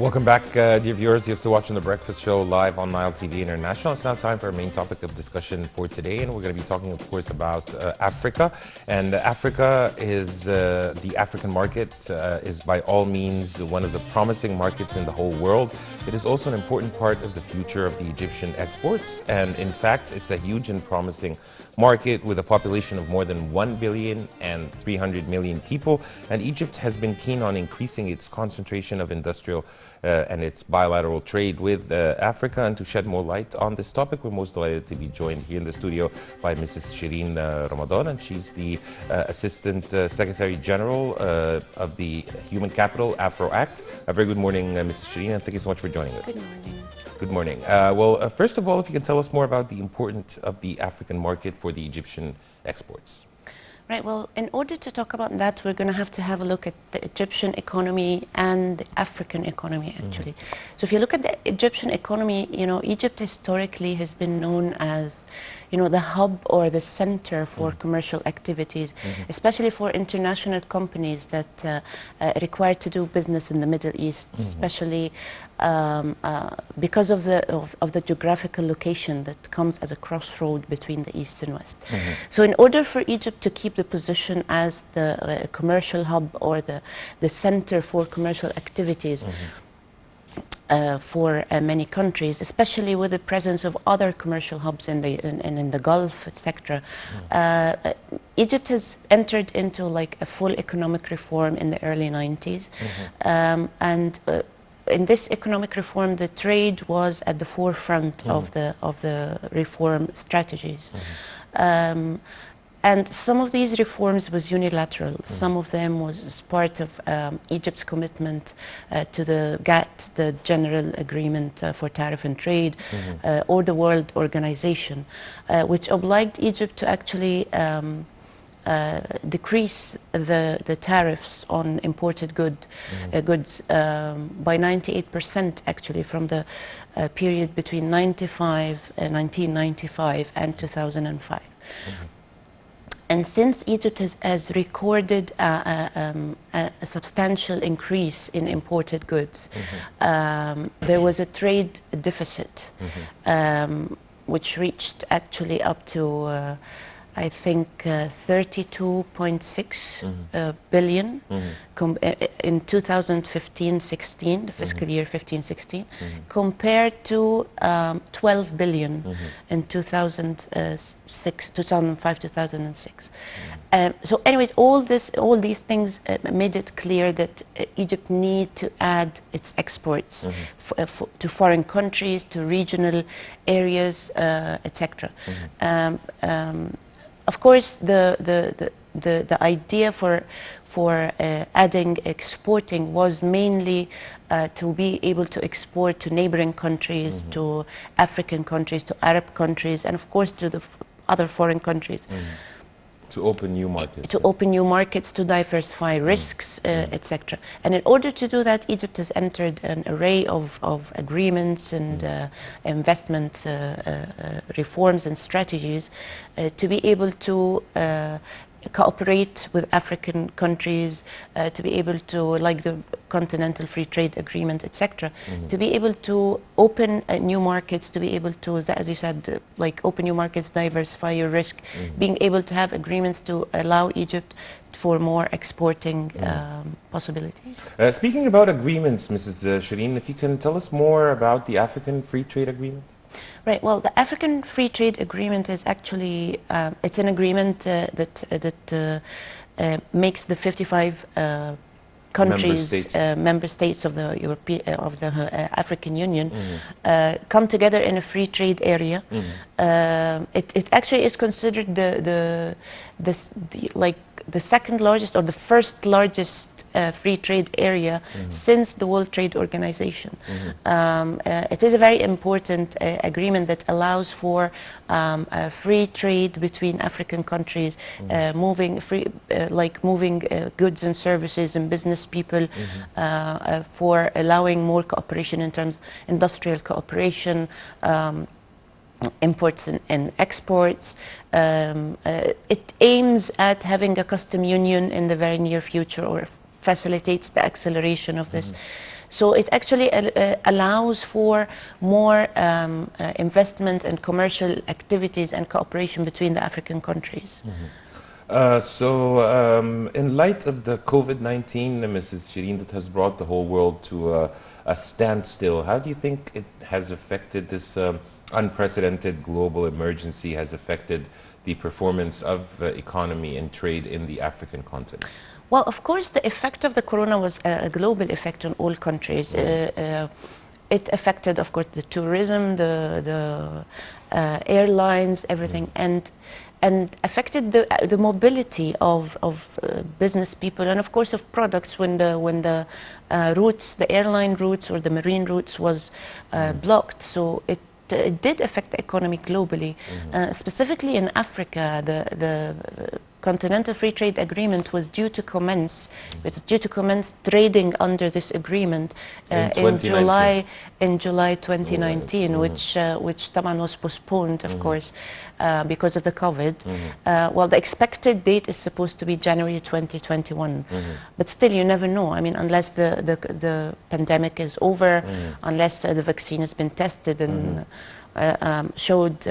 Welcome back, dear viewers. You're still watching The Breakfast Show live on Nile TV International. It's now time for our main topic of discussion for today, and we're going to be talking, of course, about Africa. And Africa is, the African market is by all means one of the promising markets in the whole world. It is also an important part of the future of the Egyptian exports. And in fact, it's a huge and promising market with a population of more than 1,300,000,000 people. And Egypt has been keen on increasing its concentration of industrial and its bilateral trade with Africa. And to shed more light on this topic, we're most delighted to be joined here in the studio by Mrs. Sherin Ramadan, and she's the Assistant Secretary General of the Human Capital Afro Act. A very good morning, Mrs. Sherin, and thank you so much for joining us. Good morning. Good morning. First of all, if you can tell us more about the importance of the African market for the Egyptian exports. Right, well, in order to talk about that, we're going to have a look at the Egyptian economy and the African economy, actually. So if you look at the Egyptian economy, Egypt historically has been known as, the hub or the center for commercial activities, especially for international companies that require to do business in the Middle East, especially because of the geographical location that comes as a crossroad between the East and West. So in order for Egypt to keep the position as the commercial hub or the center for commercial activities for many countries, especially with the presence of other commercial hubs in the Gulf, etc. Egypt has entered into like a full economic reform in the early 90s, and in this economic reform, the trade was at the forefront of the reform strategies. And some of these reforms was unilateral. Some of them was as part of Egypt's commitment to the GATT, the General Agreement for Tariff and Trade, or the World Organization, which obliged Egypt to actually decrease the tariffs on imported goods by 98%, actually, from the period between 1995 and 2005. And since Egypt has recorded a substantial increase in imported goods, there was a trade deficit, which reached actually up to I think 32.6 billion in 2015-16, the fiscal year 15-16, compared to 12 billion in 2005-2006. So anyways, all these things made it clear that Egypt need to add its exports to foreign countries, to regional areas, etc. Of course, the idea for adding exporting was mainly to be able to export to neighboring countries, to African countries, to Arab countries, and of course to the other foreign countries. To open new markets. To open new markets, to diversify risks, etc. And in order to do that, Egypt has entered an array of agreements and investment reforms and strategies to be able to cooperate with African countries, to be able to, like the Continental Free Trade Agreement, etc., to be able to open new markets, to be able to, as you said, like open new markets, diversify your risk, being able to have agreements to allow Egypt for more exporting possibilities. Speaking about agreements, Mrs. Sherin, if you can tell us more about the African Free Trade Agreement? Right. Well, the African Free Trade Agreement is actually it's an agreement that makes the 55 countries, member states of the African Union come together in a free trade area. It actually is considered the second largest or the first largest free trade area since the World Trade Organization. It is a very important agreement that allows for free trade between African countries, moving goods and services and business people, for allowing more cooperation in terms of industrial cooperation, imports and exports. It aims at having a custom union in the very near future, or facilitates the acceleration of this. So it actually allows for more investment and commercial activities and cooperation between the African countries. In light of the COVID-19, Mrs. Sherin, that has brought the whole world to a standstill, how do you think it has affected this unprecedented global emergency, has affected the performance of economy and trade in the African continent? Well, of course, the effect of the corona was a global effect on all countries. It affected, of course, the tourism, the airlines, everything, and affected the mobility of business people, and of course of products when the routes, the airline routes or the marine routes was blocked. So it did affect the economy globally, specifically in Africa. The Continental Free Trade Agreement was due to commence. It was due to commence trading under this agreement in July 2019, which طبعا was postponed, of course, because of the COVID. Well, the expected date is supposed to be January 2021, but still, you never know. I mean, unless the pandemic is over, unless the vaccine has been tested and showed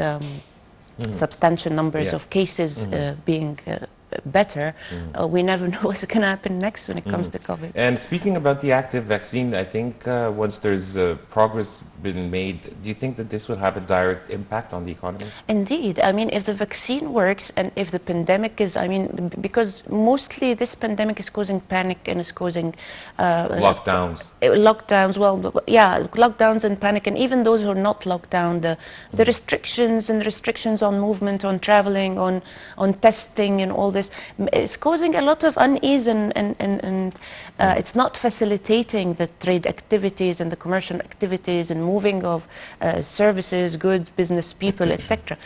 substantial numbers of cases being better, we never know what's going to happen next when it comes to COVID. And speaking about the active vaccine, I think once there's progress been made, do you think that this will have a direct impact on the economy? Indeed. I mean, if the vaccine works and if the pandemic is, I mean, because mostly this pandemic is causing panic and is causing lockdowns. Lockdowns, well, yeah, lockdowns and panic, and even those who are not locked down, the restrictions on movement, on traveling, on testing and all this, it's causing a lot of unease and it's not facilitating the trade activities and the commercial activities and moving of services, goods, business people, etc.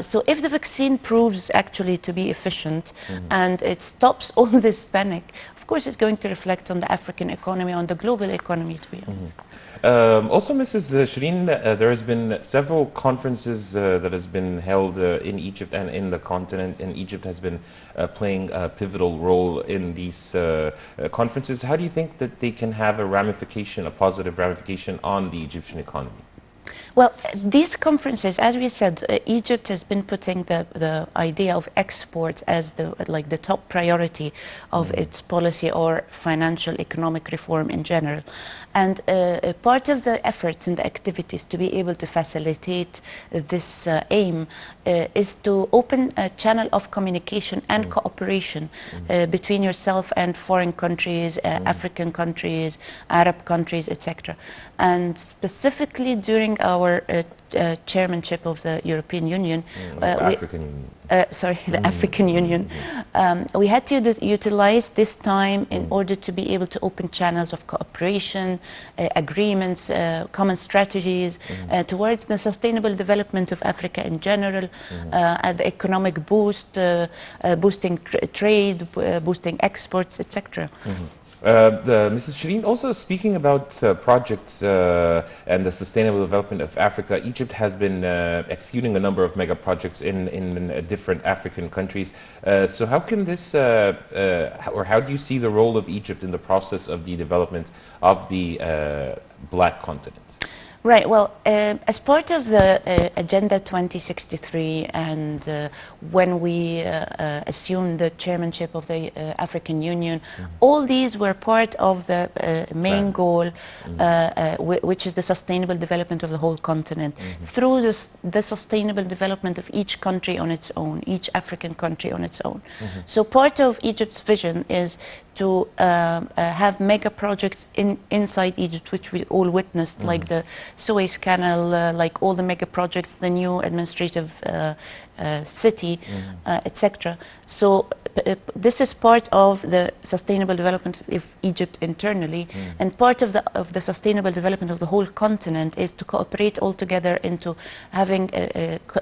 So if the vaccine proves actually to be efficient and it stops all this panic, of course it's going to reflect on the African economy, on the global economy, to be honest. Also, Mrs. Sherin, there has been several conferences that has been held in Egypt and in the continent, and Egypt has been playing a pivotal role in these conferences. How do you think that they can have a positive ramification on the Egyptian economy? Well, these conferences, as we said, Egypt has been putting the idea of export as the top priority of its policy or financial economic reform in general. And part of the efforts and the activities to be able to facilitate this aim is to open a channel of communication and cooperation between yourself and foreign countries, African countries, Arab countries, etc. And specifically during our chairmanship of the European Union, the African Union, we had to utilize this time in order to be able to open channels of cooperation, agreements, common strategies towards the sustainable development of Africa in general, the economic boost, boosting trade, boosting exports, etc. Mrs. Sherin, also speaking about projects and the sustainable development of Africa, Egypt has been executing a number of mega projects in different African countries. So how can this, or how do you see the role of Egypt in the process of the development of the Black continent? Right. Well, as part of the Agenda 2063, and when we assumed the chairmanship of the African Union, all these were part of the main goal, which is the sustainable development of the whole continent, through the sustainable development of each country on its own, each African country on its own. So part of Egypt's vision is to have mega projects inside Egypt, which we all witnessed, like the Suez Canal, like all the mega projects, the new administrative city, etc. So this is part of the sustainable development of Egypt internally, and part of the sustainable development of the whole continent is to cooperate all together into having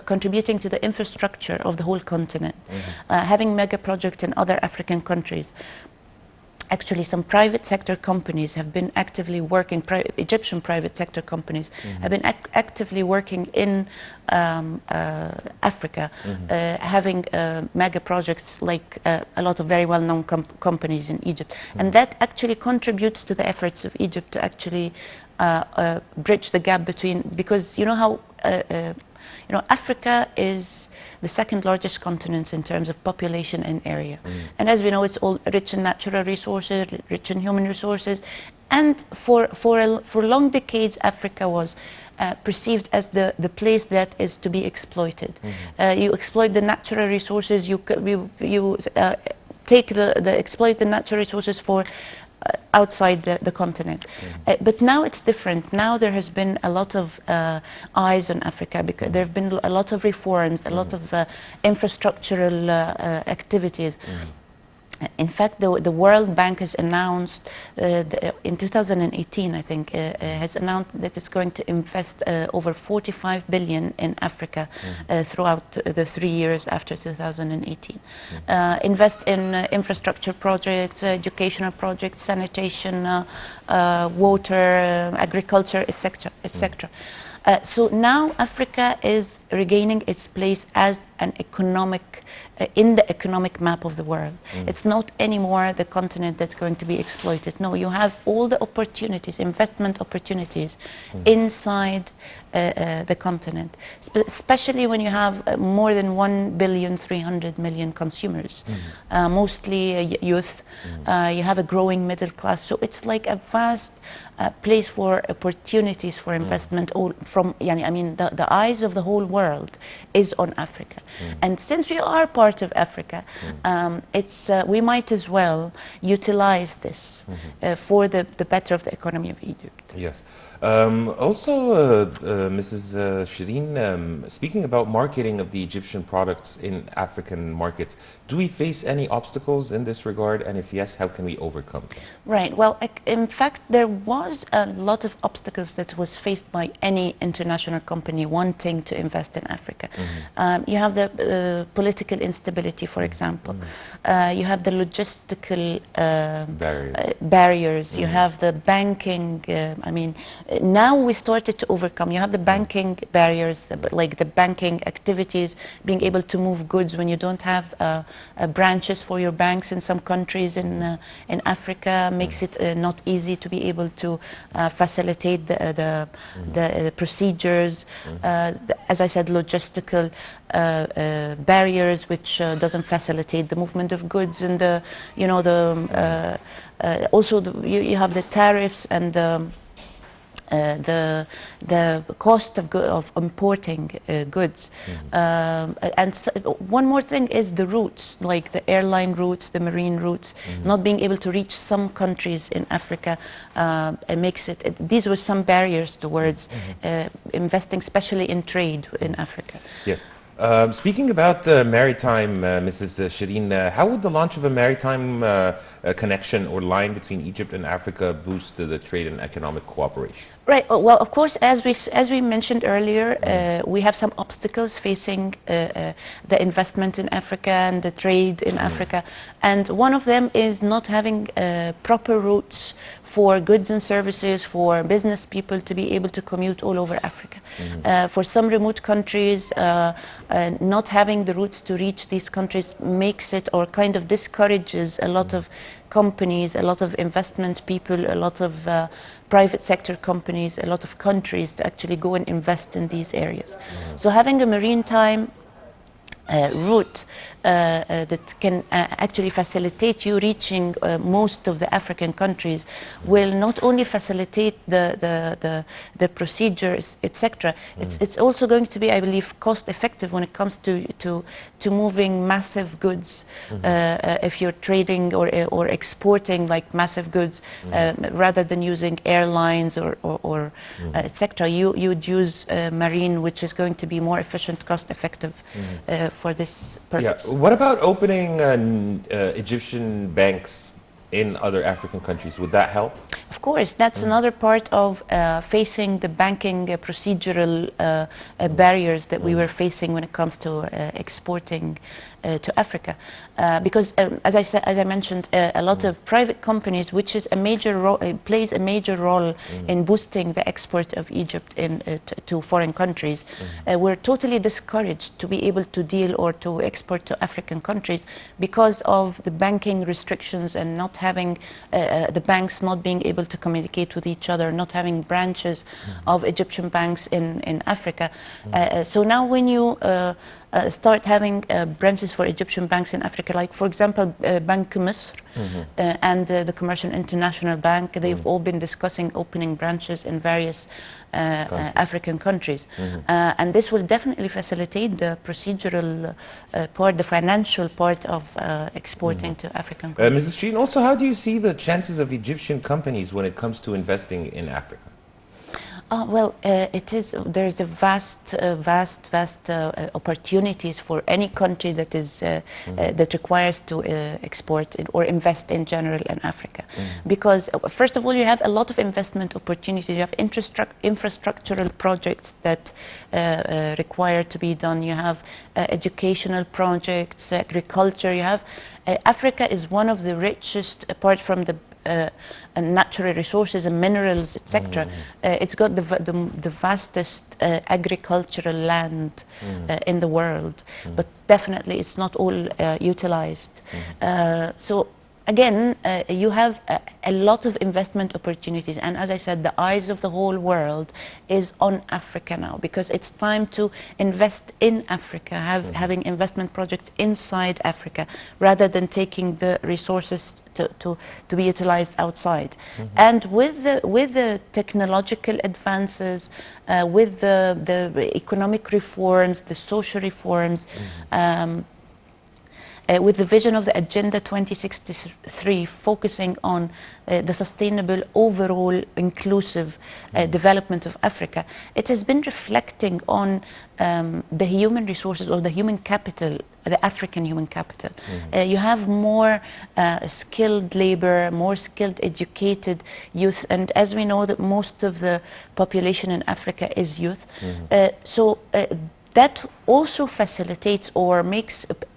contributing to the infrastructure of the whole continent, having mega projects in other African countries. Actually, some private sector companies have been actively working, Egyptian private sector companies have been actively working in Africa, having mega projects like a lot of very well-known companies in Egypt. And that actually contributes to the efforts of Egypt to actually bridge the gap between, because you know how, Africa is the second largest continent in terms of population and area. And as we know, it's all rich in natural resources, rich in human resources. And for long decades, Africa was perceived as the place that is to be exploited. You exploit the natural resources, you take exploit the natural resources for outside the continent. But now it's different. Now there has been a lot of eyes on Africa, because there have been a lot of reforms, a lot of infrastructural activities. In fact, the World Bank has announced in 2018, I think, has announced that it's going to invest over 45 billion in Africa throughout the 3 years after 2018. Invest in infrastructure projects, educational projects, sanitation, water, agriculture, etc., etc. So now Africa is regaining its place as an economic, in the economic map of the world. It's not anymore the continent that's going to be exploited. No, you have all the opportunities, investment opportunities inside the continent, especially when you have more than 1,300,000,000 consumers, mostly youth. You have a growing middle class. So it's like a vast place for opportunities for investment. All from, I mean, the eyes of the whole world is on Africa. And since we are part of Africa, we might as well utilize this for the better of the economy of Egypt. Yes. Also, Mrs. Sherin, speaking about marketing of the Egyptian products in African markets, do we face any obstacles in this regard? And if yes, how can we overcome them? Right. Well, in fact, there was a lot of obstacles that was faced by any international company wanting to invest in Africa. You have the political instability, for example. You have the logistical barriers. You have the banking. I mean, now we started to overcome. You have the banking barriers, like the banking activities, being able to move goods when you don't have branches for your banks in some countries in Africa makes it not easy to be able to facilitate the procedures. As I said, logistical barriers, which doesn't facilitate the movement of goods, and also you have the tariffs and the cost of importing goods. And one more thing is the routes, like the airline routes, the marine routes. Not being able to reach some countries in Africa makes it, these were some barriers towards investing, especially in trade in Africa. Yes. Speaking about maritime, Mrs. Sherin, how would the launch of a maritime connection or line between Egypt and Africa boost the trade and economic cooperation? Right. Well, of course, as we mentioned earlier, we have some obstacles facing the investment in Africa and the trade in Africa, and one of them is not having proper routes for goods and services, for business people to be able to commute all over Africa. For some remote countries, not having the routes to reach these countries makes it, or kind of discourages a lot of companies, a lot of investment people, a lot of private sector companies, a lot of countries to actually go and invest in these areas. So having a maritime route that can actually facilitate you reaching most of the African countries will not only facilitate the procedures, etc. It's also going to be, I believe, cost effective when it comes to moving massive goods. If you're trading or exporting like massive goods, rather than using airlines or etc. You'd use marine, which is going to be more efficient, cost effective for this purpose. Yeah. What about opening Egyptian banks in other African countries? Would that help? Of course, that's another part of facing the banking procedural barriers that we were facing when it comes to exporting to Africa, because as I mentioned, a lot of private companies, which is a major plays a major role in boosting the export of Egypt to foreign countries, were totally discouraged to be able to deal or to export to African countries because of the banking restrictions and not having the banks not being able to communicate with each other, not having branches of Egyptian banks in Africa. So now when you start having branches for Egyptian banks in Africa, like for example Bank Misr and the Commercial International Bank, they've all been discussing opening branches in various African countries, and this will definitely facilitate the procedural part, the financial part of exporting to African countries. Mrs. Sherin, also, how do you see the chances of Egyptian companies when it comes to investing in Africa? Well, there's a vast opportunities for any country that is that requires to export or invest in general in Africa, because first of all, you have a lot of investment opportunities. You have infrastructural projects that require to be done. You have educational projects, agriculture. You have Africa is one of the richest, apart from the and natural resources and minerals, etc. It's got the vastest agricultural land in the world, but definitely it's not all utilized. So again, you have a lot of investment opportunities, and as I said, the eyes of the whole world is on Africa now, because it's time to invest in Africa, having investment projects inside Africa, rather than taking the resources to be utilized outside. And with the technological advances, with the economic reforms, the social reforms, with the vision of the Agenda 2063 focusing on the sustainable, overall, inclusive development of Africa, it has been reflecting on the human resources or the human capital, the African human capital. You have more skilled labor, more skilled, educated youth, and as we know that most of the population in Africa is youth. That also facilitates or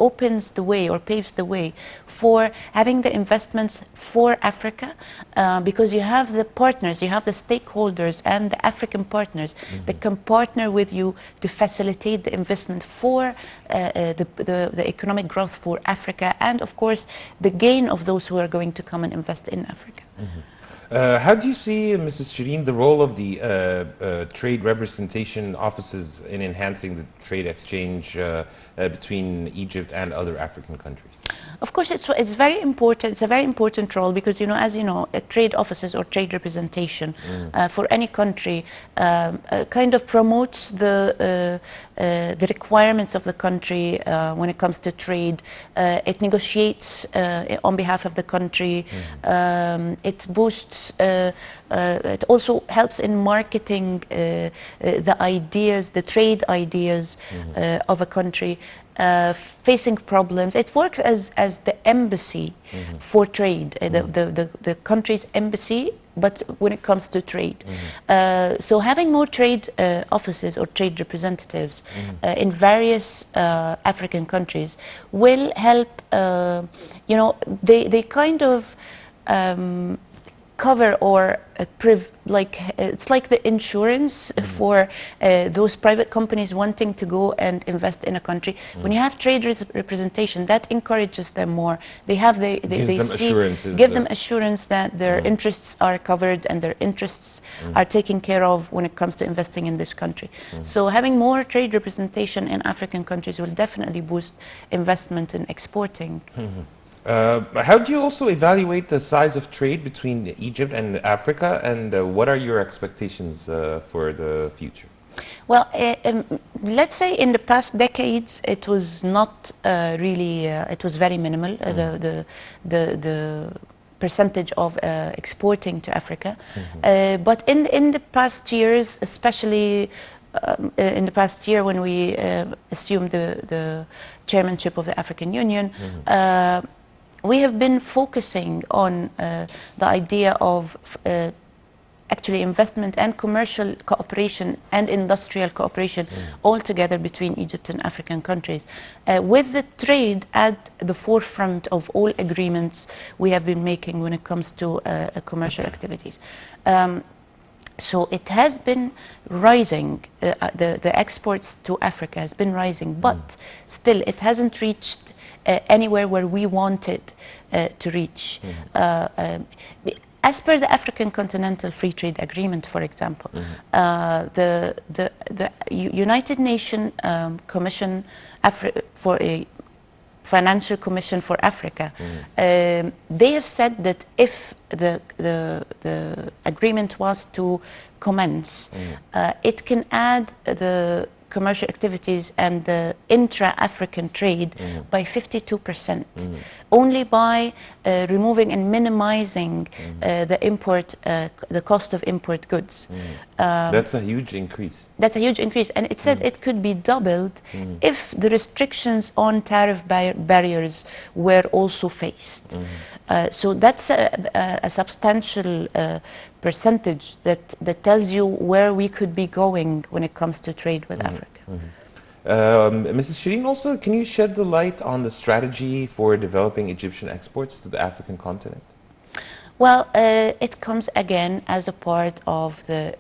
opens the way or paves the way for having the investments for Africa, because you have the partners, you have the stakeholders and the African partners that can partner with you to facilitate the investment for the economic growth for Africa, and of course the gain of those who are going to come and invest in Africa. How do you see, Mrs. Sherin, the role of the trade representation offices in enhancing the trade exchange between Egypt and other African countries? Of course, it's very important. It's a very important role because, you know, as you know, trade offices or trade representation for any country kind of promotes the requirements of the country when it comes to trade. It negotiates on behalf of the country. It boosts. It also helps in marketing the ideas, the trade ideas of a country. Facing problems. It works as the embassy for trade, the country's embassy, but when it comes to trade. So having more trade offices or trade representatives in various African countries will help, you know, they kind of cover or it's like the insurance for those private companies wanting to go and invest in a country. When you have trade representation, that encourages them more. They have give them assurance that their interests are covered and their interests are taken care of when it comes to investing in this country. So having more trade representation in African countries will definitely boost investment in exporting. How do you also evaluate the size of trade between Egypt and Africa, and what are your expectations for the future? Well, let's say in the past decades, it was not really, it was very minimal, the percentage of exporting to Africa. But in the past years, especially in the past year when we assumed the chairmanship of the African Union, we have been focusing on the idea of actually investment and commercial cooperation and industrial cooperation all together between Egypt and African countries, with the trade at the forefront of all agreements we have been making when it comes to commercial activities. So it has been rising, the exports to Africa has been rising, but still it hasn't reached anywhere where we want it to reach. As per the African Continental Free Trade Agreement, for example, the United Nations Commission for a Financial Commission for Africa, they have said that if the agreement was to commence, it can add the commercial activities and the intra-African trade by 52%, only by removing and minimizing the cost of import goods. That's a huge increase. That's a huge increase, and it said it could be doubled if the restrictions on tariff barriers were also faced. So that's a substantial percentage that tells you where we could be going when it comes to trade with Africa. Mrs. Sherin, also, can you shed the light on the strategy for developing Egyptian exports to the African continent? Well, it comes again as a part of the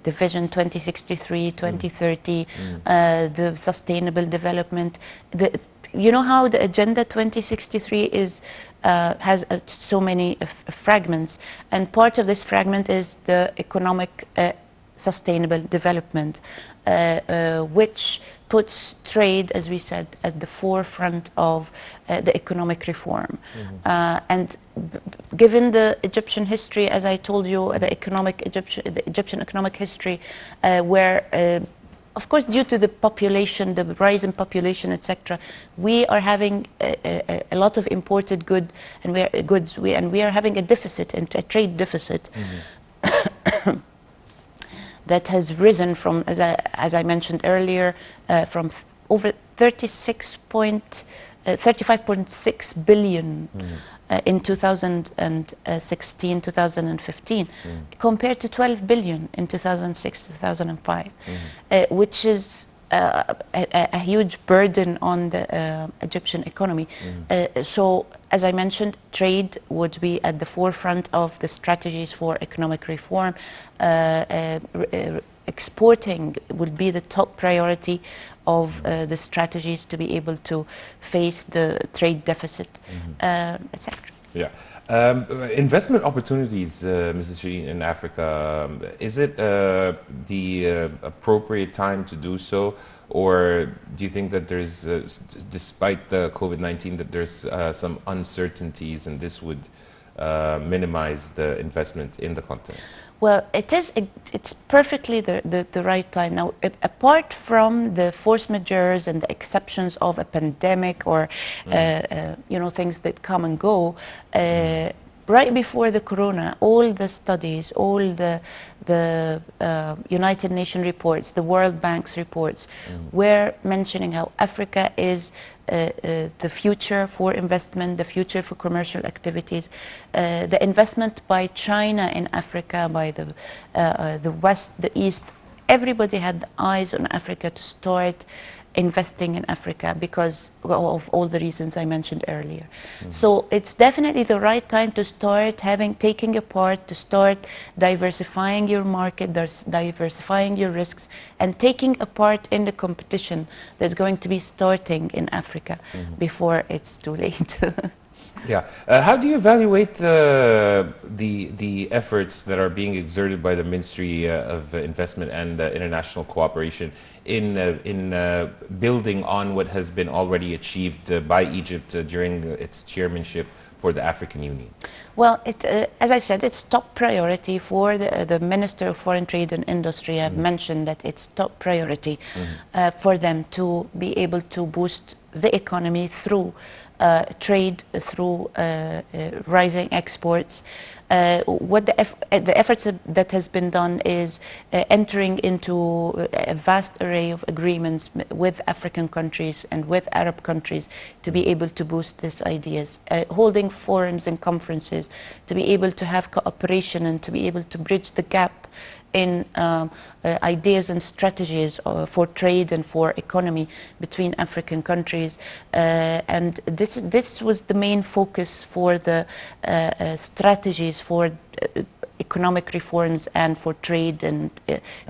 Vision 2063, 2030, the sustainable development. You know how the Agenda 2063 has so many fragments, and part of this fragment is the economic sustainable development, which puts trade, as we said, at the forefront of the economic reform. And given the Egyptian history, as I told you, the Egyptian economic history, where of course, due to the population, the rise in population, etc., we are having a lot of imported goods, and we are having a deficit, a trade deficit, that has risen from, as I mentioned earlier, from over 35.6 billion in 2016, 2015, compared to 12 billion in 2006, 2005, which is a huge burden on the Egyptian economy. So, as I mentioned, trade would be at the forefront of the strategies for economic reform. Exporting will be the top priority of the strategies to be able to face the trade deficit, etc. Yeah. Investment opportunities, Mrs. Sherin, in Africa, is it the appropriate time to do so? Or do you think that there's, despite the COVID-19, that there's some uncertainties and this would minimize the investment in the continent? Well, it's perfectly the right time. Now, apart from the force majeures and the exceptions of a pandemic or, things that come and go, right before the corona, all the studies, all the United Nations reports, the World Bank's reports, were mentioning how Africa is the future for investment, the future for commercial activities. The investment by China in Africa, by the West, the East, everybody had eyes on Africa to start investing in Africa because of all the reasons I mentioned earlier. So it's definitely the right time to start taking a part, to start diversifying your market, diversifying your risks, and taking a part in the competition that's going to be starting in Africa before it's too late. Yeah. How do you evaluate the efforts that are being exerted by the Ministry of Investment and International Cooperation in building on what has been already achieved by Egypt during its chairmanship for the African Union? Well, as I said, it's top priority for the Minister of Foreign Trade and Industry. I've mentioned that it's top priority for them to be able to boost the economy through trade through rising exports. What the efforts that has been done is entering into a vast array of agreements with African countries and with Arab countries to be able to boost these ideas, holding forums and conferences to be able to have cooperation and to be able to bridge the gap in ideas and strategies for trade and for economy between African countries, and this was the main focus for the strategies for economic reforms and for trade and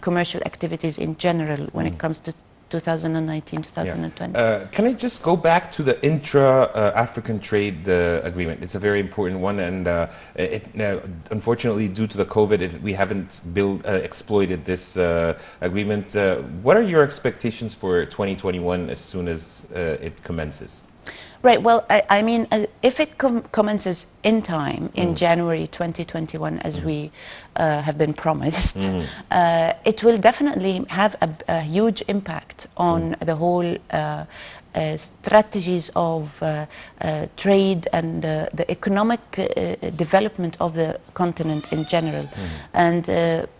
commercial activities in general when it comes to 2019, 2020. Can I just go back to the intra-African trade agreement? It's a very important one, and unfortunately, due to the COVID, we haven't exploited this agreement. What are your expectations for 2021 as soon as it commences? Right, well, I mean, if it commences in time, in January 2021, as we have been promised, it will definitely have a huge impact on the whole strategies of trade and the economic development of the continent in general. And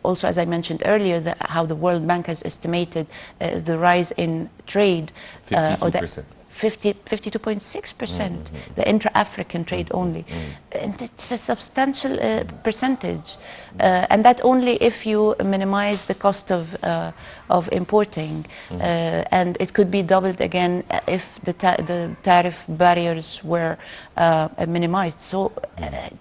also, as I mentioned earlier, how the World Bank has estimated the rise in trade, 52%. 52.6%, the intra-African trade only. And it's a substantial percentage. And that only if you minimize the cost of importing. And it could be doubled again if the tariff barriers were minimized. So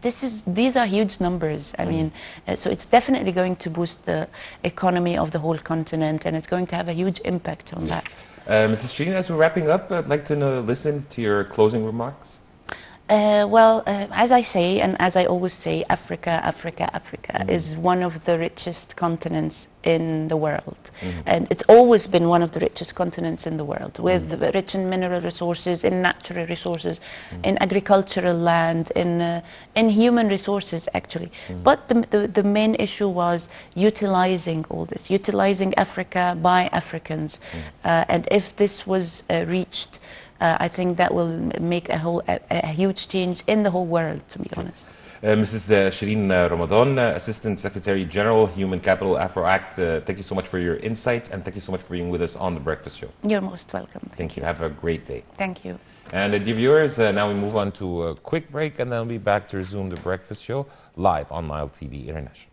these are huge numbers. I mean, so it's definitely going to boost the economy of the whole continent, and it's going to have a huge impact on that. Mrs. Sherin, as we're wrapping up, I'd like to listen to your closing remarks. Well, as I say, and as I always say, Africa is one of the richest continents in the world. And it's always been one of the richest continents in the world, with rich in mineral resources, in natural resources, in agricultural land, in human resources, actually. But the main issue was utilizing all this, utilizing Africa by Africans. And if this was reached, I think that will make a huge change in the whole world, to be honest. Mrs. Sherin Ramadan, Assistant Secretary General, Human Capital, Afro-Act, thank you so much for your insight, and thank you so much for being with us on The Breakfast Show. You're most welcome. Thank you. Have a great day. Thank you. And dear viewers, now we move on to a quick break, and then we'll be back to resume The Breakfast Show live on Nile TV International.